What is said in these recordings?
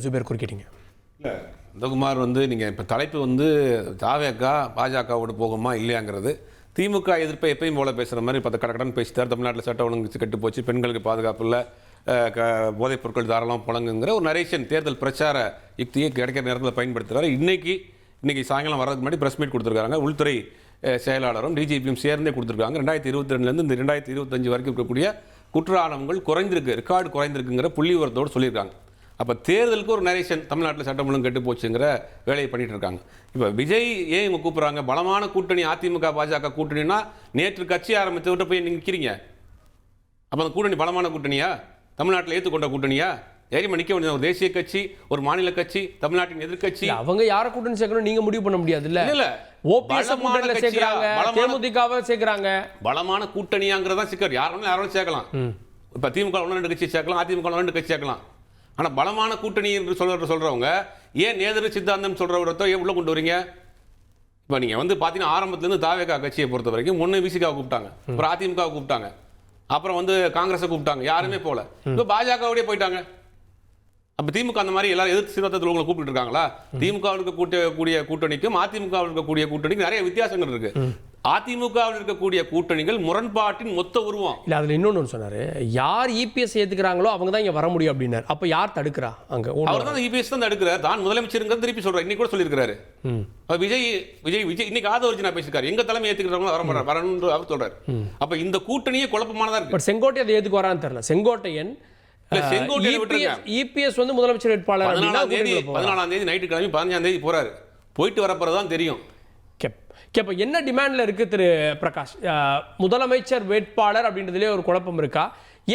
ஜுபேர் குறுக்கிட்டீங்க. இல்லை நந்தகுமார் நீங்கள் இப்போ தலைப்பு தாவேக்கா பாஜகவோடு போகுமா இல்லையாங்கிறது. திமுக எதிர்ப்பை எப்பயும் போல பேசுகிற மாதிரி இப்போ கடக்கடன் பேசிட்டார். தமிழ்நாட்டில் சட்டம் ஒழுங்கு கெட்டு போச்சு, பெண்களுக்கு பாதுகாப்பு இல்லை, போதைப் பொருட்கள் தாராளமாக புழங்குங்கிற ஒரு நரேஷன் தேர்தல் பிரச்சார யுக்தியை கிடைக்கிற நேரத்தில் பயன்படுத்துகிறார். இன்னைக்கு சாயங்காலம் வர்றதுக்கு முன்னாடி ப்ரெஸ் மீட் கொடுத்துருக்காங்க. உள்துறை செயலாளரும் டிஜிபியும் சேர்ந்தே கொடுத்துருக்காங்க. 2022 இந்த 2025 வரைக்கும் இருக்கக்கூடிய குற்ற ஆணவங்கள் குறைந்திருக்கு, ரெக்கார்டு குறைந்திருக்குங்கிற புள்ளி விவரத்தோடு சொல்லியிருக்காங்க. அப்போ தேர்தலுக்கு ஒரு நரேஷன் தமிழ்நாட்டில் சட்டம் ஒழுங்கு கெட்டு போச்சுங்கிற வேலையை பண்ணிட்டு இருக்காங்க. இப்போ விஜய் ஏன் இவங்க கூப்பிட்றாங்க? பலமான கூட்டணி அதிமுக பாஜக கூட்டணினா நேற்று கட்சி ஆரம்பித்து விட்டு போய் நீங்கள் நிற்கிறீங்க. அப்போ அந்த கூட்டணி பலமான கூட்டணியா? தமிழ்நாட்டில் ஏற்றுக்கொண்ட கூட்டணியா? தைரியமா நிற்க வேண்டிய ஒரு தேசிய கட்சி, ஒரு மாநில கட்சி, தமிழ்நாட்டின் எதிர்கட்சி. அவங்க யாரை கூட்டணி சேர்க்கணும் நீங்க முடிவு பண்ண முடியாது. இல்ல ஓபிஎஸ் கூட்டணியில சேர்க்கறாங்க, தேமுதிகவை சேர்க்கறாங்க. பலமான கூட்டணியாங்கிறதா சிக்கல். யாரும் சேர்க்கலாம். இப்போ திமுக 1-2 கட்சி சேர்க்கலாம், அதிமுக 1-2 கட்சி சேர்க்கலாம். ஆனால் பலமான கூட்டணி என்று சொல்றவங்க ஏன் நேதரு சித்தாந்தம் சொல்றவரத்தோ ஏன் உள்ள கொண்டு வரீங்க? இப்போ நீங்கள் பார்த்தீங்கன்னா ஆரம்பத்துலேருந்து தாவேகா கட்சியை பொறுத்த வரைக்கும் முன்னே விசிகாவை கூப்பிட்டாங்க, அப்புறம் அதிமுகவை கூப்பிட்டாங்க, அப்புறம் காங்கிரஸை கூப்பிட்டாங்க, யாருமே போல. இப்போ பாஜகவோடய போயிட்டாங்க. அப்போ திமுக அந்த மாதிரி எல்லாரும் எதிர்த்து சித்தாந்தத்தில் உங்களை கூப்பிட்டு இருக்காங்களா? திமுகவில் இருக்கக்கூடிய கூட்டணிக்கும் அதிமுகவில் இருக்கக்கூடிய கூட்டணிக்கும் நிறைய வித்தியாசங்கள் இருக்கு. அதிமுகவில் இருக்கக்கூடிய கூட்டணிகள் முரண்பாட்டின் மொத்த உருவம். இல்ல அதுல இன்னொன்னு சொன்னாரு, யார் இபிஎஸ் ஏத்துக்கிறாங்களோ அவங்க தான் இங்க வர முடியும் அப்படின்னாரு. அப்ப யார் தடுக்கிறா? அங்க அவர் தான் இபிஎஸ் தான் தடுக்கிறார். தான் முதலமைச்சருங்கிறது திருப்பி சொல்றாரு. இன்னைக்கு கூட சொல்லியிருக்காரு. விஜய் இன்னைக்கு ஆதவர்ஜினா பேசியிருக்காரு. எங்க தலைமை ஏத்துக்கிறவங்க வரணும்னு அவர் சொல்றாரு. அப்ப இந்த கூட்டணியே குழப்பமானதா இருக்கு. பட் செங்கோட்டை அதை ஏத்துக்கு வரான்னு தெரியல. செங்கோட்டையன் இபிஎஸ் முதலமைச்சர் வேட்பாளர் 14ஆம் தேதி நைட்டு கிளம்பி 15ஆம் தேதி போறாரு. போயிட்டு வரப்போறதான் தெரியும். இப்போ என்ன டிமாண்ட்ல இருக்கு திரு பிரகாஷ்? முதலமைச்சர் வேட்பாளர் அப்படின்றதுலேயே ஒரு குழப்பம் இருக்கா?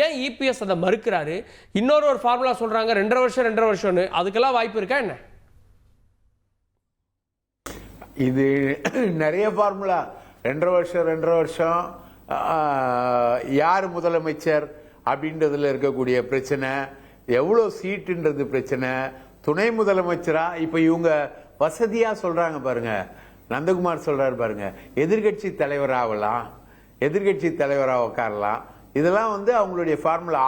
ஏன் இபிஎஸ் அதை மறுக்கிறாரு? இன்னொரு ஃபார்முலா சொல்றாங்க 2.5 வருஷம்னு. அதுக்கெல்லாம் வாய்ப்பு இருக்கா என்ன? இது நிறைய ஃபார்முலா. 2.5 வருஷம் யார் முதலமைச்சர் அப்படின்றதுல இருக்கக்கூடிய பிரச்சனை, எவ்வளோ சீட்டுன்றது பிரச்சனை, துணை முதலமைச்சரா இப்ப இவங்க வசதியா சொல்றாங்க பாருங்க. நந்தகுமார் சொல்றாரு பாருங்க, எதிர்கட்சி தலைவராகலாம், எதிர்கட்சி தலைவராக உட்காரலாம். இதெல்லாம் அவங்களுடைய ஃபார்முலா.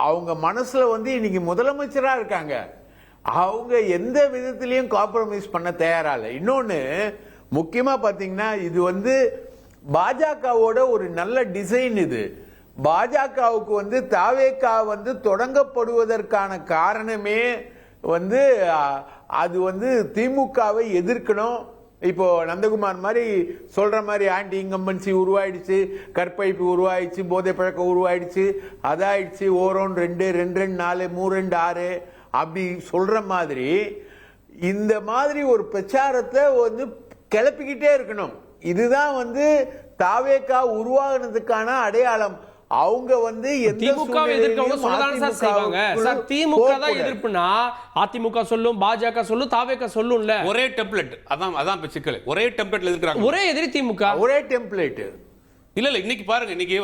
அவங்க மனசுல இன்னைக்கு முதலமைச்சரா இருக்காங்க. அவங்க எந்த விதத்திலையும் காம்ப்ரமைஸ் பண்ண தயாரா இல்லை. இன்னொன்னு முக்கியமா பாத்தீங்கன்னா, இது பாஜகவோட ஒரு நல்ல டிசைன். இது பாஜகவுக்கு தாவேகா தொடங்கப்படுவதற்கான காரணமே அது திமுகவை எதிர்க்கணும். இப்போ நந்தகுமார் மாதிரி சொல்ற மாதிரி ஆன்டி இன்கம்பன்சி உருவாயிடுச்சு, கற்பழிப்பு உருவாயிடுச்சு, போதை பழக்கம் உருவாயிடுச்சு, அதாயிடுச்சு, ஓரோன் 2, 2, 4, 3, 6 அப்படி சொல்ற மாதிரி இந்த மாதிரி ஒரு பிரச்சாரத்தை கிளப்பிக்கிட்டே இருக்கணும். இதுதான் தாவேகா உருவாகினதுக்கான அடையாளம். அவங்க திமுக எதிர்ப்புனா அதிமுக சொல்லும், பாஜக சொல்லும், தாவேகா சொல்லும்ல. ஒரே டெம்ப்ளேட். அதான் சிக்கல். ஒரே டெம்ப்ளேட்ல எதிர்க்கறாங்க. ஒரே எதிரி திமுக, ஒரே டெம்ப்ளேட். இல்ல இன்னைக்கு பாருங்க, இன்னைக்கு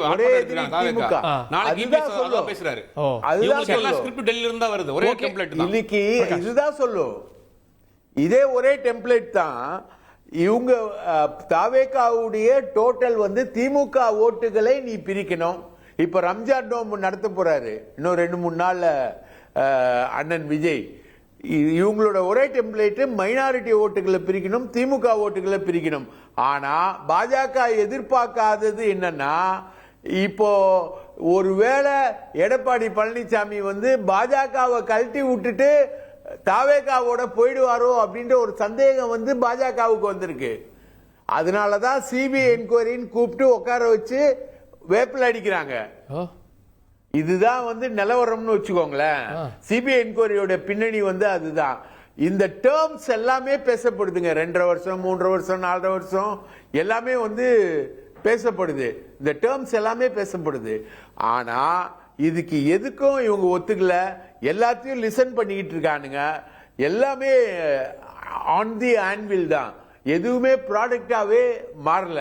திமுக நாளைக்கு பேசுறாரு. எல்லாம் ஸ்கிரிப்ட் டெல்லில இருந்தா வருது. ஒரே டெம்ப்ளேட் தான். இன்னைக்கு இதுதான் சொல்லும். இதே ஒரே டெம்ப்ளேட் தான். இவங்க தாவேகாவுடைய டோட்டல் திமுக ஓட்டுகளை நீ பிரிக்கணும். இப்ப ரம்ஜான் நோம்பு நடத்த போறாரு இன்னும் 2-3 நாள்ல அண்ணன் விஜய். இவங்களோட ஒரே டெம்ப்ளேட் மைனாரிட்டி ஓட்டுகளை பிரிக்கணும், திமுக ஓட்டுகளை பிரிக்கணும். ஆனா பாஜக எதிர்பார்க்காதது என்னன்னா, இப்போ ஒருவேளை எடப்பாடி பழனிசாமி பாஜகவை கழட்டி விட்டுட்டு தாவேகாவோட போயிடுவாரோ அப்படின்ற ஒரு சந்தேகம் பாஜகவுக்கு வந்திருக்கு. அதனாலதான் சிபிஐ என்கொயரின்னு கூப்பிட்டு உட்கார வச்சு வேப்பில் அடிக்கிறாங்க. இதுதான் நிலவரம்னு வச்சுக்கோங்களேன். சிபிஐ என்கொயரியோட பின்னணி அதுதான். இந்த டேர்ம்ஸ் எல்லாமே பேசப்படுதுங்க. 2.5 வருஷம், 3 வருஷம், 4 வருஷம் எல்லாமே பேசப்படுது. இந்த டேர்ம்ஸ் எல்லாமே பேசப்படுது. ஆனா இதுக்கு எதுக்கும் இவங்க ஒத்துக்கல. எல்லாத்தையும் லிசன் பண்ணிக்கிட்டு இருக்கானுங்க. எல்லாமே ஆன் தி ஆன்வில் தான். எதுவுமே ப்ராடக்டாவே மாறல.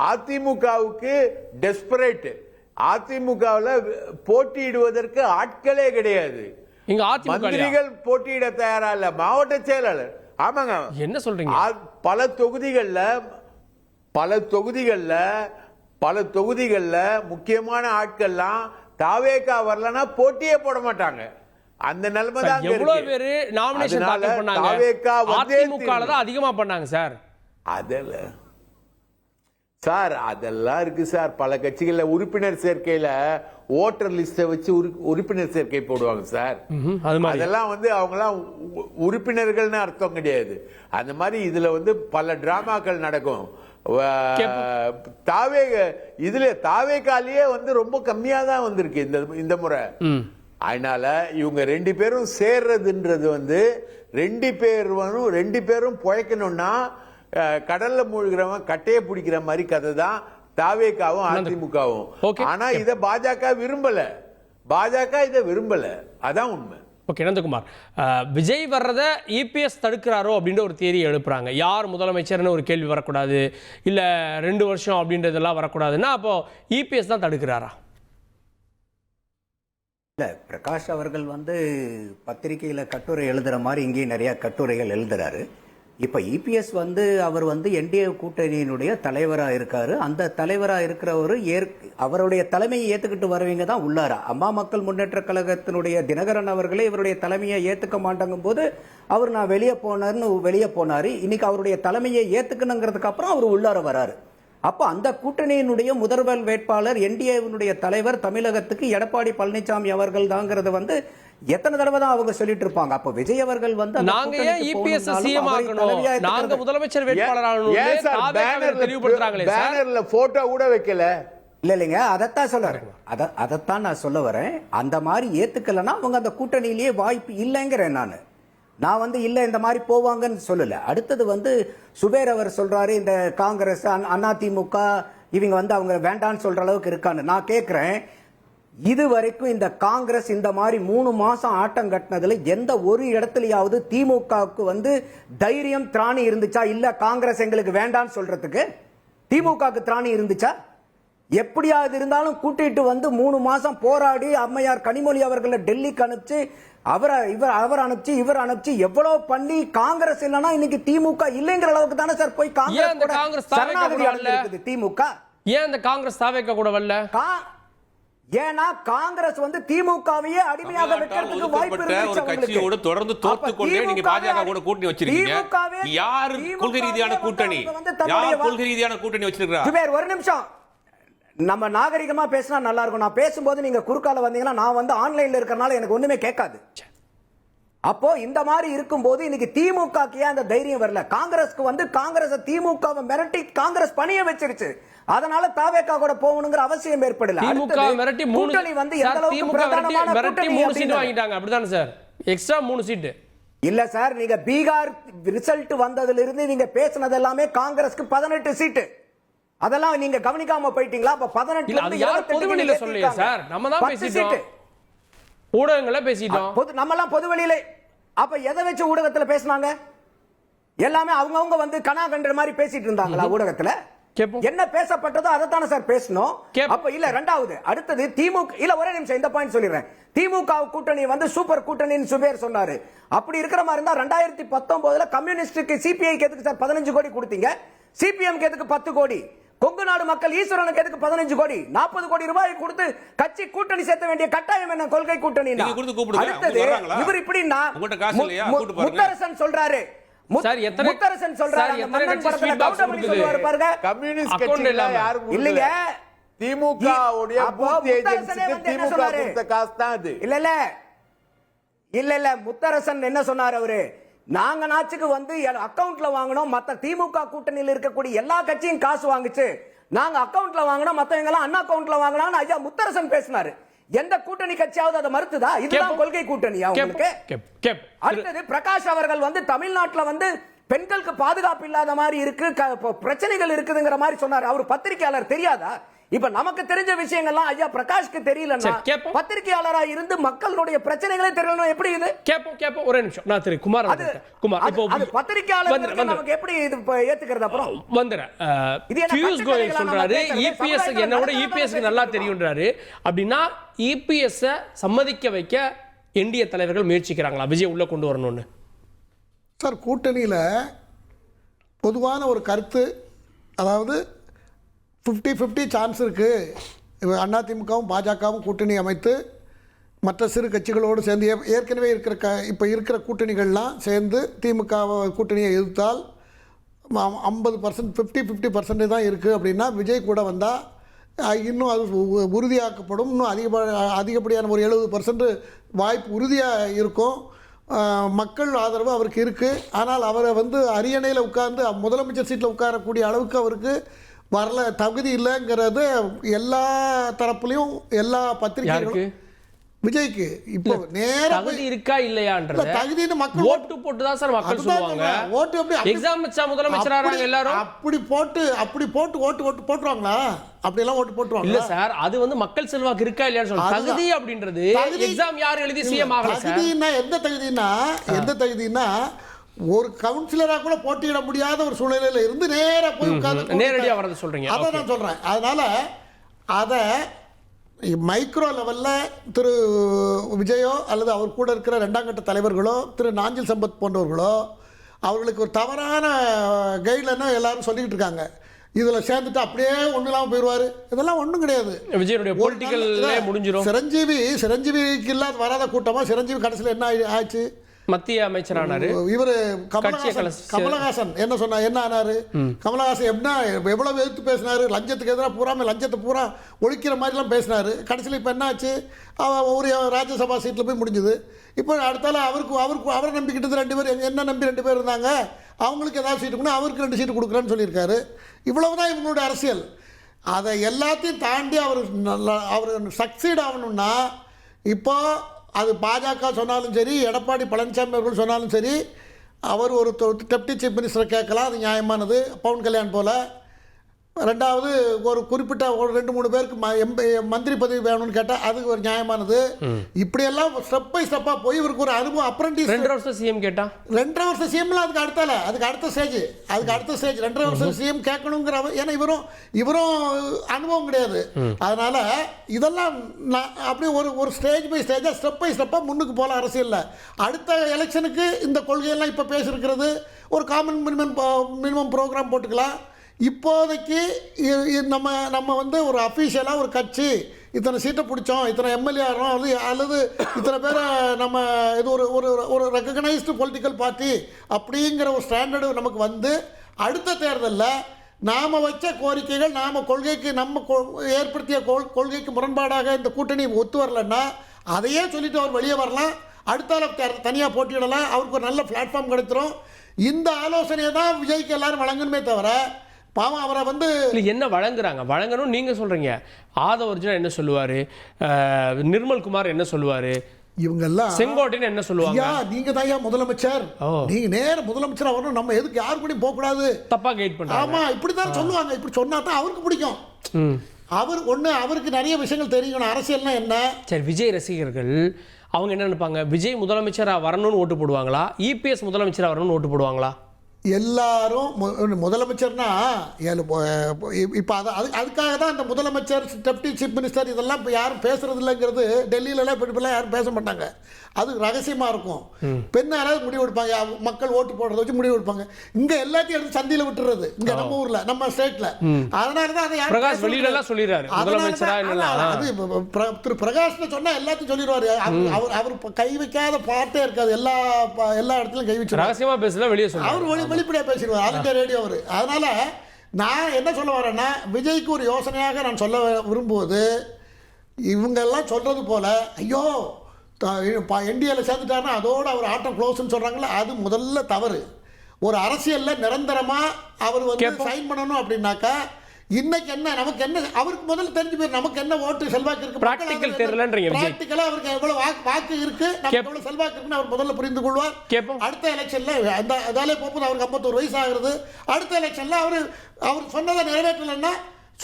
அதிமுகவுக்கு டெஸ்பரேட். அதிமுகவில் போட்டியிடுவதற்கு ஆட்களே கிடையாது. மந்திரிகள் போட்டியிட தயாரா இல்ல. மாவட்ட செயலாளர், ஆமாங்க, என்ன சொல்றீங்க? பல தொகுதிகள்ல முக்கியமான ஆட்கள்லாம் தாவேகா வரலன்னா போட்டியே போட மாட்டாங்க. அந்த நிலைமை தான் எவ்வளவு பேரு நாமினேஷன் தாக்கல் பண்ணாங்க, அதிமுக தான் அதிகமா பண்ணாங்க சார். அதெல்லாம் சார் அதெல்லாம் இருக்கு சார். பல கட்சிகள்ல உறுப்பினர் சேர்க்கையில ஓட்டர் லிஸ்ட வச்சு உறுப்பினர் சேர்க்கை போடுவாங்க சார். அதெல்லாம் வந்து அவங்கலாம் உறுப்பினர்கள்னு அர்த்தம் கிடையாது. அந்த மாதிரி இதுல வந்து பல டிராமாக்கள் நடக்கும். தாவேக்காலேயே வந்து ரொம்ப கம்மியா தான் வந்திருக்கு இந்த முறை. அதனால இவங்க 2 பேரும் சேர்றதுன்றது வந்து 2 பேரும் புழைக்கணும்னா கடல்ல மூழ்கிறவன் கட்டையை பிடிக்கிற மாதிரி கதை தான் தாவேக்காவும் அதிமுகவும். ஆனா இத பாஜக விரும்பல. அதான் உண்மை. ஓகே நந்தகுமார், விஜய் வர்றத இபிஎஸ் தடுக்கிறாரோ அப்படின்ற ஒரு தியரி எழுப்புறாங்க. யார் முதலமைச்சர்னு ஒரு கேள்வி வரக்கூடாது, இல்ல 2 வருஷம் அப்படின்றதெல்லாம் வரக்கூடாதுன்னா அப்போ இபிஎஸ் தான் தடுக்கிறாரா? இல்லை, பிரகாஷ் அவர்கள் வந்து பத்திரிகையில் கட்டுரை எழுதுகிற மாதிரி இங்கேயும் நிறையா கட்டுரைகள் எழுதுறாரு. இப்போ இபிஎஸ் வந்து அவர் வந்து என்டிஏ கூட்டணியினுடைய தலைவராக இருக்காரு. அந்த தலைவராக இருக்கிறவர் அவருடைய தலைமையை ஏற்றுக்கிட்டு வரவங்க தான் உள்ளாரா. அம்மா மக்கள் முன்னேற்ற கழகத்தினுடைய தினகரன் அவர்களே இவருடைய தலைமையை ஏற்றுக்க மாட்டாங்கும் போது அவர் நான் வெளியே போனார். இன்னைக்கு அவருடைய தலைமையை ஏற்றுக்கணுங்கிறதுக்கு அப்புறம் அவர் உள்ளார வராரு. அப்போ அந்த கூட்டணியினுடைய முதல்வர் வேட்பாளர் என்டிஏவினுடைய தலைவர் தமிழகத்துக்கு எடப்பாடி பழனிசாமி அவர்கள் தாங்கிறது வந்து எத்தனை தடவை தான் அவங்க சொல்லிட்டு இருப்பாங்க. அப்ப விஜய் அவர்கள் வந்து நாங்க ஏன் இபிஎஸ் சிஎம் ஆகணும், நாங்க முதலமைச்சர் வேட்பாளர் ஆகணும் தெளிவுபடுத்துறாங்களே சார். பேனர்ல போட்டோ கூட வைக்கல. இல்லைங்க, அதைத்தான் சொல்றேன். அதைத்தான் நான் சொல்ல வரேன். அந்த மாதிரி ஏத்துக்கலன்னா அவங்க அந்த கூட்டணியிலேயே வாய்ப்பு இல்லைங்கிறேன். நான் வந்து இல்லை இந்த மாதிரி போவாங்கன்னு சொல்லல. அடுத்தது வந்து சுபேர் அவர் சொல்றாரு இந்த காங்கிரஸ் அதிமுக இவங்க வந்து அவங்க வேண்டான்னு சொல்ற அளவுக்கு இருக்கான்னு. நான் கேட்கிறேன், இது வரைக்கும் இந்த காங்கிரஸ் இந்த மாதிரி 3 மாசம் ஆட்டம் கட்டினதுல எந்த ஒரு இடத்துலயாவது திமுகவுக்கு வந்து தைரியம் திராணி இருந்துச்சா? இல்ல காங்கிரஸ் எங்களுக்கு வேண்டான்னு சொல்றதுக்கு திமுகவுக்கு திராணி இருந்துச்சா? எப்படியாவது இருந்தாலும் கூட்டிட்டு வந்து 3 மாசம் போராடி அம்மையார் கனிமொழி அவர்களை டெல்லிக்கு அனுப்பிச்சு அவர் அனுப்பிச்சு எவ்வளவு பண்ணி காங்கிரஸ் இல்லனா இன்னைக்கு திமுக இல்லைங்கிற அளவுக்கு தானே சார் போய் காங்கிரஸ் சரணாகதி அடைஞ்சிருக்குது திமுக. ஏன் அந்த காங்கிரஸ் தாவேக்க கூட வரல? ஏன்னா காங்கிரஸ் வந்து திமுகவையே அடிமையாக வைக்கிறதுக்கு வாய்ப்பு இருக்கு. ஒரு கட்சியோட தொடர்ந்து தோத்துக்கொண்டே நீங்க பாஜக கூட கூட்டணி வச்சிருக்கீங்க. யார் கொள்கை ரீதியான கூட்டணி வச்சிருக்கா? ஒரு நிமிஷம், நம்ம நாகரிகமா பேசினா நல்லா இருக்கும். நான் பேசும்போது நீங்க குறுக்கால வந்தீங்கன்னா நான் வந்து ஆன்லைன்ல இருக்கறனால எனக்கு ஒண்ணுமே கேட்காது. அப்போ இந்த மாதிரி இருக்கும்போது இன்னைக்கு திமுகக்கு ஏன் அந்த தைரியம் வரல? காங்கிரஸ்க்கு வந்து காங்கிரஸ் திமுகவை மிரட்டி காங்கிரஸ் பணிய வச்சிருச்சு. அதனால தாவேகா கூட போகணுங்கிற அவசியம் ஏற்படல. திமுக மிரட்டி கூட்டணி வந்து எந்த அளவுக்கு பிரதானமான கூட்டணி 3 சீட் வாங்கிட்டாங்க. அப்படிதானே சார்? எக்ஸ்ட்ரா 3 சீட் இல்ல சார். நீங்க பீகார் ரிசல்ட் வந்ததுல இருந்து நீங்க பேசினது எல்லாமே காங்கிரஸ்க்கு 18 சீட். அதெல்லாம் நீங்க கவனிக்காம போயிட்டீங்களா? அப்ப 18 அது யார் பொதுவெளியில சொல்லலையே சார். நம்ம தான் பேசிட்டோம், ஊடகங்கள பேசிட்டோம். நம்ம எல்லாம் பொதுவெளியில. அப்ப எதை வச்சு ஊடகத்துல பேசினாங்க? எல்லாமே அவங்கவங்க வந்து கனா கண்ட மாதிரி பேசிட்டு இருந்தாங்களா ஊடகத்துல? என்ன பேசப்பட்டதோ அதைத்தானே சார் பேசணும். அப்ப இல்ல ரெண்டாவது அடுத்தது திமுக இல்ல ஒரே நிமிஷம் இந்த பாயிண்ட் சொல்லிடுறேன். திமுக கூட்டணி வந்து சூப்பர் கூட்டணின்னு சுபேர் சொன்னாரு. அப்படி இருக்கிற மாதிரி இருந்தா 2019 கம்யூனிஸ்டுக்கு சிபிஐக்கு எதுக்கு சார் 15 கோடி கொடுத்தீங்க? சிபிஎம் எதுக்கு 10 கோடி? கொங்கு நாடு மக்கள் ஈஸ்வரனுக்கு எதுக்கு 15 கோடி? 40 கோடி ரூபாய் கொடுத்து கட்சி கூட்டணி சேர்த்த வேண்டிய கட்டாயம் என்ன? கொள்கை கூட்டணி. அடுத்தது இவர் இப்படி முத்தரசன் சொல்றாரு. முத்தரசன் சொல்றாரு கம்யூனிஸ்ட் கட்சில யாரும் இல்லங்க. திமுக உடைய பூத் ஏஜென்சிக்கு திமுக கொடுத்த காசு தான் அது. இல்ல முத்தரசன் என்ன சொன்னார்? அவரு நாங்க நாச்சுக்கு வந்து அக்கவுண்ட்ல வாங்கணும், மத்த திமுக கூட்டணியில் இருக்கக்கூடிய எல்லா கட்சியும் காசு வாங்குச்சு, நாங்க அக்கவுண்ட்ல வாங்கணும், மத்தவங்க எல்லாம் அண்ணா அக்கவுண்ட்ல வாங்கலாம்னு ஐயா முத்தரசன் பேசினாரு. எந்த கூட்டணி கட்சியாவது அதை மறுத்துதா? இதுதான் கொள்கை கூட்டணியா உங்களுக்கு? அடுத்தது பிரகாஷ் அவர்கள் வந்து தமிழ்நாட்டுல வந்து பெண்களுக்கு பாதுகாப்பு இல்லாத மாதிரி இருக்கு, பிரச்சனைகள் இருக்குதுங்கிற மாதிரி சொன்னார். அவர் பத்திரிகையாளர் தெரியாதா? இப்ப நமக்கு தெரிஞ்ச விஷயங்கள்லாம் ஐயா பிரகாஷ்க்கு தெரியலன்னா பத்திரிகையாளரா இருந்து மக்களுடைய பிரச்சனைகளே தெரியலன்னா எப்படி இது? கேப்போம் ஒரே நிமிஷம். நான் திரு குமார் இப்போ அது பத்திரிகையாளர் நமக்கு எப்படி இது ஏத்துக்கிறது? அப்புறம் வந்துறேன். பியூஷ் கோயல் சொல்றாரு இபிஎஸ் என்னோட இபிஎஸ்க்கு நல்லா தெரியும்ன்றாரு. அப்படின்னா இபிஎஸ் சம்மதிக்க வைக்க என்டிஏ தலைவர்கள் முயற்சிக்கிறாங்களா விஜய் உள்ள கொண்டு வரணும்னு? சார், கூட்டணியில பொதுவான ஒரு கருத்து, அதாவது 50-50 சான்ஸ் இருக்குது. அதிமுகவும் பாஜகவும் கூட்டணி அமைத்து மற்ற சிறு கட்சிகளோடு சேர்ந்து ஏற்கனவே இருக்கிற இப்போ இருக்கிற கூட்டணிகள்லாம் சேர்ந்து திமுக கூட்டணியை எதிர்த்தால் 50% 50% தான் இருக்குது அப்படின்னா விஜய் கூட வந்தால் இன்னும் அது உறுதியாக்கப்படும். இன்னும் அதிகப்படியான ஒரு 70% வாய்ப்பு உறுதியாக இருக்கும். மக்கள் ஆதரவு அவருக்கு இருக்குது. ஆனால் அவரை வந்து அரியணையில் உட்கார்ந்து முதலமைச்சர் சீட்டில் உட்காரக்கூடிய அளவுக்கு அவருக்கு வரல, தகுதி இல்லைங்கிறது எல்லா தரப்புலையும் எல்லா பத்திரிகைகளும் விஜய்க்கு இப்போ நேரா தகுதி இருக்கா இல்லையான்றது தகுதின்னு மக்கள் ஓட்டு போட்டு தான் சார் மக்கள் சொல்லுவாங்க. ஓட்டு எப்படி எக்ஸாம் வச்சா முதலமைச்சராக எல்லாரும் அப்படி போட்டு ஓட்டு போட்டுருவாங்களா? அப்படி எல்லாம் ஓட்டு போட்டுருவாங்க இல்ல சார். அது வந்து மக்கள் செல்வாக்கு இருக்கா இல்லையான்னு சொல்லுங்க. தகுதி அப்படின்றது எக்ஸாம் யார் எழுதி சிஎம் ஆகல சார். தகுதினா எந்த தகுதினா ஒரு கவுன்சிலரா கூட போட்டியிட முடியாத ஒரு சூழ்நிலையில இருந்து நேரா போய் உட்கார்ந்து நேரடியா வரது சொல்றீங்க. அதான் நான் சொல்றேன். அதனால அதை மைக்ரோ லெவலில் திரு விஜயோ அல்லது அவர் கூட இருக்கிற ரெண்டாம் கட்ட தலைவர்களோ திரு நாஞ்சில் சம்பத் போன்றவர்களோ அவர்களுக்கு ஒரு தவறான கைட்லைன்னா எல்லாரும் சொல்லிக்கிட்டு இருக்காங்க. இதில் சேர்ந்துட்டு அப்படியே ஒன்றும் இல்லாமல் போயிடுவார். இதெல்லாம் ஒன்றும் கிடையாது. விஜயனுடைய பொலிட்டிக்கல்லே முடிஞ்சிடும். சிரஞ்சீவிக்கு இல்லாத வராத கூட்டமாக சிரஞ்சீவி கடைசியில் என்ன ஆச்சு? மத்திய அமைச்சரானாரு. இவர் கமலஹாசன் என்ன சொன்னா, என்ன ஆனாரு? கமலஹாசன் எவ்வளவு எதிர்த்து பேசினாரு, லஞ்சத்துக்கு எதிராக லஞ்சத்தை பூரா ஒழிக்கிற மாதிரிலாம் பேசினாரு. கடைசியில் இப்போ என்ன ஆச்சு? ஒரு ராஜ்யசபா சீட்டில் போய் முடிஞ்சுது. இப்போ அடுத்தால அவரை நம்பிக்கிட்டு 2 பேர் என்ன நம்பி 2 பேர் இருந்தாங்க, அவங்களுக்கு ஏதாவது சீட்டு கொடுக்கணும், அவருக்கு 2 சீட்டு கொடுக்குறேன்னு சொல்லியிருக்காரு. இவ்வளவுதான் இவங்களோட அரசியல். அதை எல்லாத்தையும் தாண்டி அவர் சக்சீட் ஆகணும்னா இப்போ அது பாஜக சொன்னாலும் சரி, எடப்பாடி பழனிசாமி அவர்கள் சொன்னாலும் சரி, அவர் ஒரு டெப்டி சீஃப் மினிஸ்டரை கேட்கலாம், அது நியாயமானது. பவன் கல்யாண் போல். ரெண்டாவது ஒரு குறிப்பிட்ட ஒரு 2-3 பேருக்கு மந்திரி பதவி வேணும்னு கேட்டால் அது ஒரு நியாயமானது. இப்படியெல்லாம் ஸ்டெப் பை ஸ்டெப்பாக போய் இவருக்கு ஒரு அனுபவம் அப்ரண்டிஸ். 2 வருஷம் சிஎம் கேட்டா 2 வருஷம் சிஎம்லாம் அதுக்கு அடுத்த ஸ்டேஜ் 2 வருஷம் சிஎம் கேட்கணுங்கிற. ஏன்னா இவரும் அனுபவம் கிடையாது. அதனால இதெல்லாம் அப்படியே ஒரு ஸ்டேஜ் பை ஸ்டேஜாக ஸ்டெப் பை ஸ்டெப்பாக முன்னுக்கு போகல அரசியலில். அடுத்த எலெக்ஷனுக்கு இந்த கொள்கையெல்லாம் இப்போ பேசியிருக்கிறது ஒரு காமன் மினிமம் ப்ரோக்ராம் போட்டுக்கலாம். இப்போதைக்கு நம்ம வந்து ஒரு அஃபீஷியலாக ஒரு கட்சி இத்தனை சீட்டை பிடிச்சோம், இத்தனை எம்எல்ஏ ஆகிறோம், அல்லது இத்தனை பேரை நம்ம இது ஒரு ரெக்கக்னைஸ்டு பொலிட்டிக்கல் பார்ட்டி அப்படிங்கிற ஒரு ஸ்டாண்டர்டு நமக்கு வந்து அடுத்த தேர்தலில் நாம் வச்ச கோரிக்கைகள் நம்ம ஏற்படுத்திய கொள்கைக்கு முரண்பாடாக இந்த கூட்டணி ஒத்து வரலன்னா அதையே சொல்லிட்டு அவர் வெளியே வரலாம். அடுத்தால தனியாக போட்டியிடலாம். அவருக்கு ஒரு நல்ல பிளாட்ஃபார்ம் கிடைச்சிரும். இந்த ஆலோசனையை தான் விஜய்க்கு எல்லாரும் வழங்கணுமே தவிர பாவம் அவரை வந்து என்ன வழங்கணும் நீங்க சொல்றீங்க. ஆதவர்ஜுனா என்ன சொல்லுவாரு, நிர்மல் குமார் என்ன சொல்லுவாரு, இவங்கெல்லாம் செங்கோட்டையன் என்ன சொல்லுவாங்க? நீங்க தான் முதலமைச்சர், நீங்க நேர முதலமைச்சர் வரணும், நம்ம எதுக்கு யாரு கூட போக கூடாது, தப்பா கைட் பண்றாங்க. ஆமா இப்படிதான் சொல்லுவாங்க. இப்படி சொன்னா தான் அவருக்கு பிடிக்கும். அவருக்கு நிறைய விஷயங்கள் தெரியணும். அரசியல்னா என்ன. சரி, விஜய் ரசிகர்கள் அவங்க என்ன நினைப்பாங்க? விஜய் முதலமைச்சரா வரணும்னு ஓட்டு போடுவாங்களா, இபிஎஸ் முதலமைச்சரா வரணும்னு ஓட்டு போடுவாங்களா? எல்லாரும் முதலமைச்சர்னா இப்போ அதுக்காக தான் இந்த முதலமைச்சர் டெப்டி சீஃப் மினிஸ்டர் இதெல்லாம் இப்போ யாரும் பேசுறது இல்லைங்கிறது. டெல்லியிலலாம் இப்படிலாம் யாரும் பேச மாட்டாங்க. அது ரகசியமாக இருக்கும். பெண் யாராவது முடிவு எடுப்பாங்க, மக்கள் ஓட்டு போடுறத வச்சு முடிவு எடுப்பாங்க. இங்கே எல்லாத்தையும் எடுத்து சந்தையில் விட்டுறது இங்கே நம்ம ஊரில் நம்ம ஸ்டேட்டில். அதனால தான் அதை பிரகாஷ் வெளியிலலாம் சொல்லிடுறாரு. அது திரு பிரகாஷ் சொன்னா எல்லாத்தையும் சொல்லிடுவாரு. அவர் கை வைக்காத பாட்டே இருக்காது. எல்லா இடத்துலையும் கை வச்சு ரகசியமாக பேசல வெளியே சொல்ல அவர் வெளிப்படையாக பேசிடுவார். ஆல் ரேடியோ அவர். அதனால நான் என்ன சொல்ல வரேன்னா, விஜய்க்கு ஒரு யோசனையாக நான் சொல்ல விரும்புவது, இவங்கெல்லாம் சொல்றது போல ஐயோ என்டிஏல சேர்ந்துட்டாருன்னா அதோட அவர் ஆட்டம் க்ளோஸ்ன்னு சொல்றாங்களே, அது முதல்ல தவறு. ஒரு அரசியலில் நிரந்தரமாக அவர் வந்து சைன் பண்ணணும் அப்படின்னாக்கா இன்னைக்கு என்ன நமக்கு என்ன அவருக்கு முதல்ல தெரிஞ்சு போயிரு, நமக்கு என்ன ஓட்டு செல்வாக்கு இருக்கு, பிராக்டிகல் தெரியலன்றீங்க. பிராக்டிகலா அவருக்கு எவ்வளவு வாக்கு இருக்கு, நமக்கு எவ்வளவு செல்வாக்கு இருக்குன்னு அவர் முதல்ல புரிந்து கொள்வார். அடுத்த எலெக்ஷன்ல அந்த அதாலே போகும்போது அவருக்கு 51 வயசு ஆகுறது. அடுத்த எலெக்ஷன்ல அவர் சொன்னதை நிறைவேற்றலைன்னா,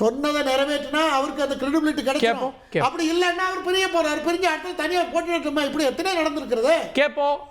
சொன்னதை நிறைவேற்றினா அவருக்கு அந்த கிரெடிபிலிட்டி கிடைக்கும். அப்படி இல்லைன்னா அவர் பிரிய போறாரு. பிரிஞ்சு அடுத்து தனியாக போட்டிட்டு இப்படி எத்தனை நடந்திருக்கிறது. கேட்போம்.